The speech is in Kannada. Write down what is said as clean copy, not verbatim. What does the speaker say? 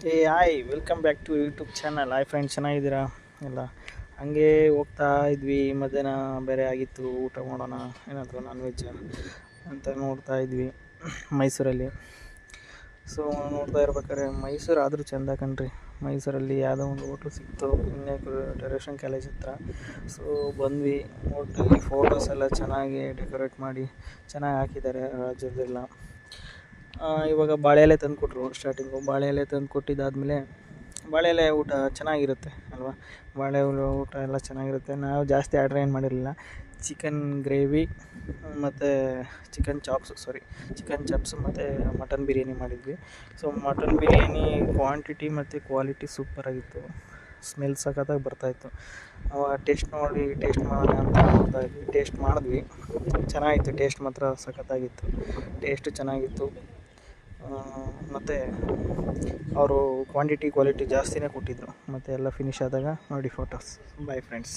Hi welcome back to YouTube channel. Hi friends, ಚೆನ್ನಾಗಿದ್ದೀರಾ ಎಲ್ಲ? ಹಂಗೆ ಹೋಗ್ತಾ ಇದ್ವಿ, ಮಧ್ಯಾಹ್ನ ಬೇರೆ ಆಗಿತ್ತು, ಊಟ ಮಾಡೋಣ ಏನಾದರೂ ನಾನ್ ವೆಜ್ ಅಂತ ನೋಡ್ತಾ ಇದ್ವಿ ಮೈಸೂರಲ್ಲಿ. ಸೊ ನೋಡ್ತಾ ಇರ್ಬೇಕಾದ್ರೆ ಮೈಸೂರು ಆದರೂ ಚೆಂದ ಕಣ್ರಿ. ಮೈಸೂರಲ್ಲಿ ಯಾವುದೋ ಒಂದು ಹೋಟ್ಲು ಸಿಕ್ತು, ಇನ್ನೇ ಟೆರೇಷನ್ ಕಾಲೇಜ್ ಹತ್ರ. ಸೊ ಬಂದ್ವಿ, ಹೋಟ್ಲಲ್ಲಿ ಫೋಟೋಸ್ ಎಲ್ಲ ಚೆನ್ನಾಗಿ ಡೆಕೋರೇಟ್ ಮಾಡಿ ಚೆನ್ನಾಗಿ ಹಾಕಿದ್ದಾರೆ ರಾಜ್ಯದೆಲ್ಲ. ಇವಾಗ ಬಾಳೆ ಎಲೆ ತಂದುಕೊಟ್ರು. ಸ್ಟಾರ್ಟಿಂಗು ಬಾಳೆ ಎಲೆ ತಂದು ಕೊಟ್ಟಿದ್ದಾದಮೇಲೆ ಬಾಳೆ ಎಲೆ ಊಟ ಚೆನ್ನಾಗಿರುತ್ತೆ ಅಲ್ವಾ? ಬಾಳೆ ಎಲೆ ಊಟ ಎಲ್ಲ ಚೆನ್ನಾಗಿರುತ್ತೆ. ನಾವು ಜಾಸ್ತಿ ಆರ್ಡ್ರ್ ಏನು ಮಾಡಿರಲಿಲ್ಲ. ಚಿಕನ್ ಗ್ರೇವಿ ಮತ್ತು ಚಿಕನ್ ಚಾಪ್ಸ್ ಮತ್ತು ಮಟನ್ ಬಿರಿಯಾನಿ ಮಾಡಿದ್ವಿ. ಸೊ ಮಟನ್ ಬಿರಿಯಾನಿ ಕ್ವಾಂಟಿಟಿ ಮತ್ತು ಕ್ವಾಲಿಟಿ ಸೂಪರಾಗಿತ್ತು. ಸ್ಮೆಲ್ ಸಖತ್ತಾಗಿ ಬರ್ತಾಯಿತ್ತು. ಟೇಸ್ಟ್ ಮಾಡೋಣ ಅಂತ ನೋಡ್ತಾಯಿದ್ವಿ. ಟೇಸ್ಟ್ ಮಾಡಿದ್ವಿ, ಚೆನ್ನಾಗಿತ್ತು. ಟೇಸ್ಟ್ ಮಾತ್ರ ಸಖತ್ತಾಗಿತ್ತು. ಟೇಸ್ಟು ಚೆನ್ನಾಗಿತ್ತು. ಮತ್ತು ಅವರು ಕ್ವಾಂಟಿಟಿ ಕ್ವಾಲಿಟಿ ಜಾಸ್ತಿನೇ ಕೊಟ್ಟಿದ್ದರು. ಮತ್ತು ಎಲ್ಲ ಫಿನಿಶ್ ಆದಾಗ ನೋಡಿ ಫೋಟೋಸ್. Bye friends.